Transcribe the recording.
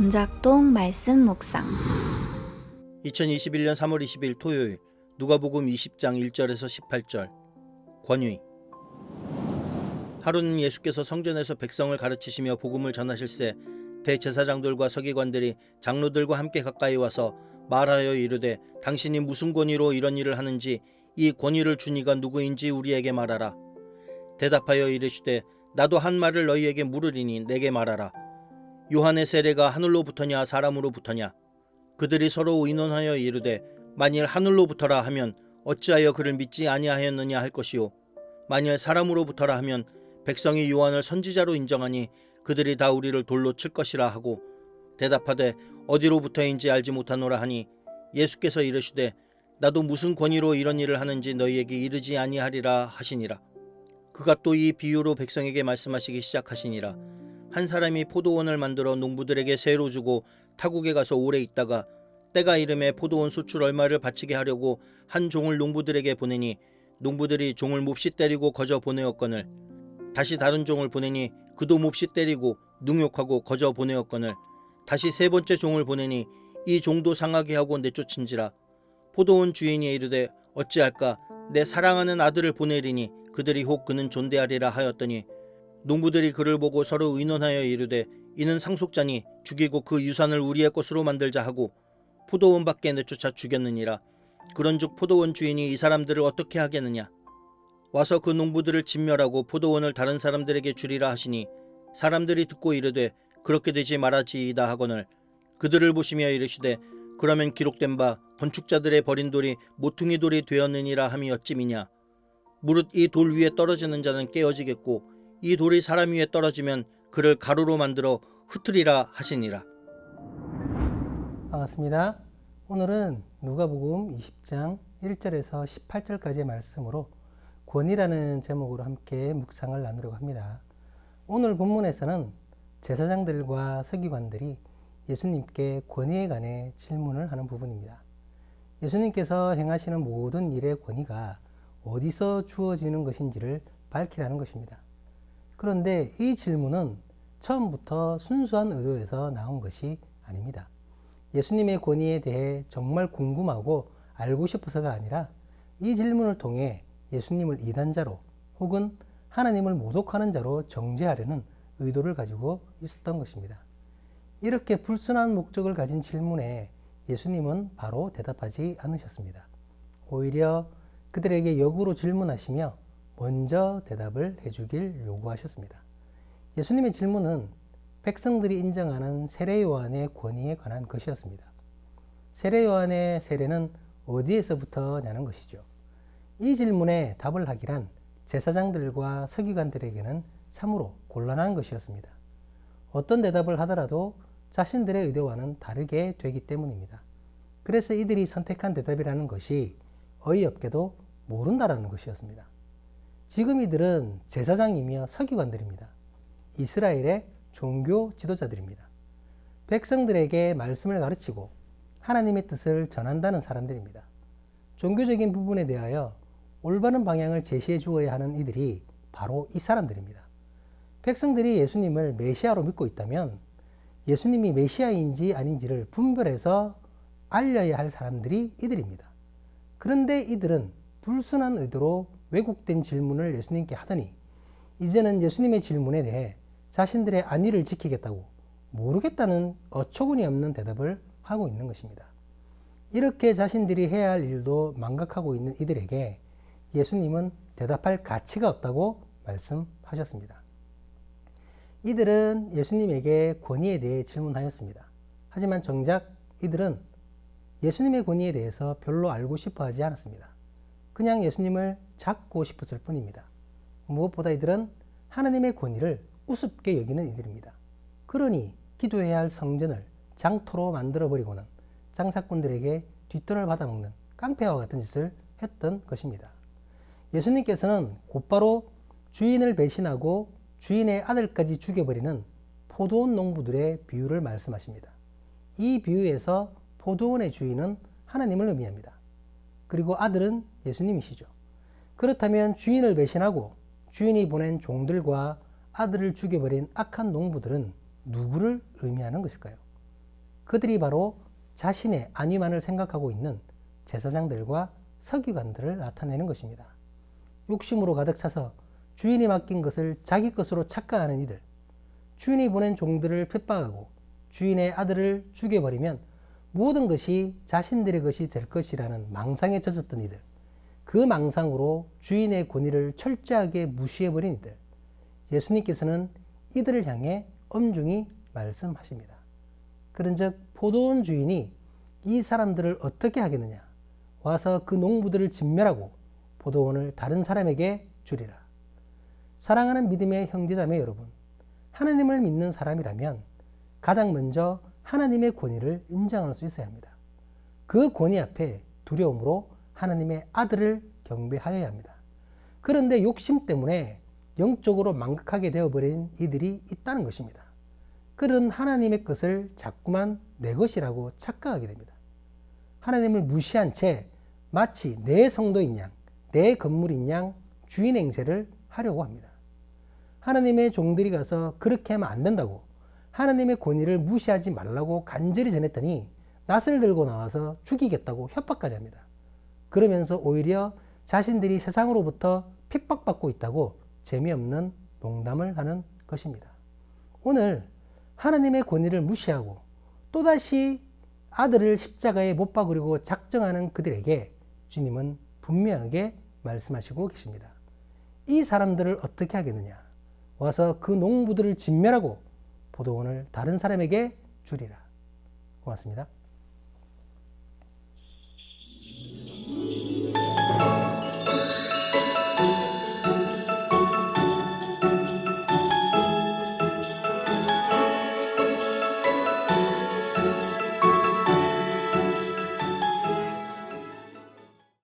전작동 말씀 묵상 2021년 3월 20일 토요일 누가복음 20장 1절에서 18절 권위. 하루는 예수께서 성전에서 백성을 가르치시며 복음을 전하실새 대제사장들과 서기관들이 장로들과 함께 가까이 와서 말하여 이르되 당신이 무슨 권위로 이런 일을 하는지 이 권위를 준 이가 누구인지 우리에게 말하라. 대답하여 이르시되 나도 한 말을 너희에게 물으리니 내게 말하라. 요한의 세례가 하늘로부터냐 사람으로부터냐? 그들이 서로 의논하여 이르되 만일 하늘로부터라 하면 어찌하여 그를 믿지 아니하였느냐 할 것이요 만일 사람으로부터라 하면 백성이 요한을 선지자로 인정하니 그들이 다 우리를 돌로 칠 것이라 하고 대답하되 어디로부터인지 알지 못하노라 하니 예수께서 이르시되 나도 무슨 권위로 이런 일을 하는지 너희에게 이르지 아니하리라 하시니라. 그가 또 이 비유로 백성에게 말씀하시기 시작하시니라. 한 사람이 포도원을 만들어 농부들에게 세로 주고 타국에 가서 오래 있다가 때가 이름에 포도원 수출 얼마를 바치게 하려고 한 종을 농부들에게 보내니 농부들이 종을 몹시 때리고 거저 보내었거늘 다시 다른 종을 보내니 그도 몹시 때리고 능욕하고 거저 보내었거늘 다시 세 번째 종을 보내니 이 종도 상하게 하고 내쫓은지라. 포도원 주인이 이르되 어찌할까 내 사랑하는 아들을 보내리니 그들이 혹 그는 존대하리라 하였더니 농부들이 그를 보고 서로 의논하여 이르되 이는 상속자니 죽이고 그 유산을 우리의 것으로 만들자 하고 포도원 밖에 내쫓아 죽였느니라. 그런즉 포도원 주인이 이 사람들을 어떻게 하겠느냐. 와서 그 농부들을 진멸하고 포도원을 다른 사람들에게 주리라 하시니 사람들이 듣고 이르되 그렇게 되지 말아지이다 하거늘 그들을 보시며 이르시되 그러면 기록된 바 건축자들의 버린 돌이 모퉁이 돌이 되었느니라 함이 어찌미냐. 무릇 이 돌 위에 떨어지는 자는 깨어지겠고 이 돌이 사람 위에 떨어지면 그를 가루로 만들어 흩으리라 하시니라. 반갑습니다. 오늘은 누가복음 20장 1절에서 18절까지의 말씀으로 권위라는 제목으로 함께 묵상을 나누려고 합니다. 오늘 본문에서는 제사장들과 서기관들이 예수님께 권위에 관해 질문을 하는 부분입니다. 예수님께서 행하시는 모든 일의 권위가 어디서 주어지는 것인지를 밝히라는 것입니다. 그런데 이 질문은 처음부터 순수한 의도에서 나온 것이 아닙니다. 예수님의 권위에 대해 정말 궁금하고 알고 싶어서가 아니라 이 질문을 통해 예수님을 이단자로 혹은 하나님을 모독하는 자로 정죄하려는 의도를 가지고 있었던 것입니다. 이렇게 불순한 목적을 가진 질문에 예수님은 바로 대답하지 않으셨습니다. 오히려 그들에게 역으로 질문하시며 먼저 대답을 해주길 요구하셨습니다. 예수님의 질문은 백성들이 인정하는 세례 요한의 권위에 관한 것이었습니다. 세례 요한의 세례는 어디에서부터냐는 것이죠. 이 질문에 답을 하기란 제사장들과 서기관들에게는 참으로 곤란한 것이었습니다. 어떤 대답을 하더라도 자신들의 의도와는 다르게 되기 때문입니다. 그래서 이들이 선택한 대답이라는 것이 어이없게도 모른다라는 것이었습니다. 지금 이들은 제사장이며 서기관들입니다. 이스라엘의 종교 지도자들입니다. 백성들에게 말씀을 가르치고 하나님의 뜻을 전한다는 사람들입니다. 종교적인 부분에 대하여 올바른 방향을 제시해 주어야 하는 이들이 바로 이 사람들입니다. 백성들이 예수님을 메시아로 믿고 있다면 예수님이 메시아인지 아닌지를 분별해서 알려야 할 사람들이 이들입니다. 그런데 이들은 불순한 의도로 왜곡된 질문을 예수님께 하더니 이제는 예수님의 질문에 대해 자신들의 안위를 지키겠다고 모르겠다는 어처구니 없는 대답을 하고 있는 것입니다. 이렇게 자신들이 해야 할 일도 망각하고 있는 이들에게 예수님은 대답할 가치가 없다고 말씀하셨습니다. 이들은 예수님에게 권위에 대해 질문하였습니다. 하지만 정작 이들은 예수님의 권위에 대해서 별로 알고 싶어 하지 않았습니다. 그냥 예수님을 잡고 싶었을 뿐입니다. 무엇보다 이들은 하나님의 권위를 우습게 여기는 이들입니다. 그러니 기도해야 할 성전을 장터로 만들어버리고는 장사꾼들에게 뒷돈을 받아먹는 깡패와 같은 짓을 했던 것입니다. 예수님께서는 곧바로 주인을 배신하고 주인의 아들까지 죽여버리는 포도원 농부들의 비유를 말씀하십니다. 이 비유에서 포도원의 주인은 하나님을 의미합니다. 그리고 아들은 예수님이시죠. 그렇다면 주인을 배신하고 주인이 보낸 종들과 아들을 죽여버린 악한 농부들은 누구를 의미하는 것일까요? 그들이 바로 자신의 안위만을 생각하고 있는 제사장들과 서기관들을 나타내는 것입니다. 욕심으로 가득 차서 주인이 맡긴 것을 자기 것으로 착각하는 이들, 주인이 보낸 종들을 핍박하고 주인의 아들을 죽여버리면 모든 것이 자신들의 것이 될 것이라는 망상에 젖었던 이들, 그 망상으로 주인의 권위를 철저하게 무시해버린 이들, 예수님께서는 이들을 향해 엄중히 말씀하십니다. 그런즉 포도원 주인이 이 사람들을 어떻게 하겠느냐? 와서 그 농부들을 진멸하고 포도원을 다른 사람에게 주리라. 사랑하는 믿음의 형제자매 여러분, 하나님을 믿는 사람이라면 가장 먼저 하나님의 권위를 인정할 수 있어야 합니다. 그 권위 앞에 두려움으로 하나님의 아들을 경배하여야 합니다. 그런데 욕심 때문에 영적으로 망각하게 되어버린 이들이 있다는 것입니다. 그들은 하나님의 것을 자꾸만 내 것이라고 착각하게 됩니다. 하나님을 무시한 채 마치 내 성도인 양, 내 건물인 양 주인 행세를 하려고 합니다. 하나님의 종들이 가서 그렇게 하면 안 된다고, 하나님의 권위를 무시하지 말라고 간절히 전했더니 낫을 들고 나와서 죽이겠다고 협박까지 합니다. 그러면서 오히려 자신들이 세상으로부터 핍박받고 있다고 재미없는 농담을 하는 것입니다. 오늘 하나님의 권위를 무시하고 또다시 아들을 십자가에 못 박으려고 작정하는 그들에게 주님은 분명하게 말씀하시고 계십니다. 이 사람들을 어떻게 하겠느냐? 와서 그 농부들을 진멸하고 포도원을 다른 사람에게 주리라. 고맙습니다.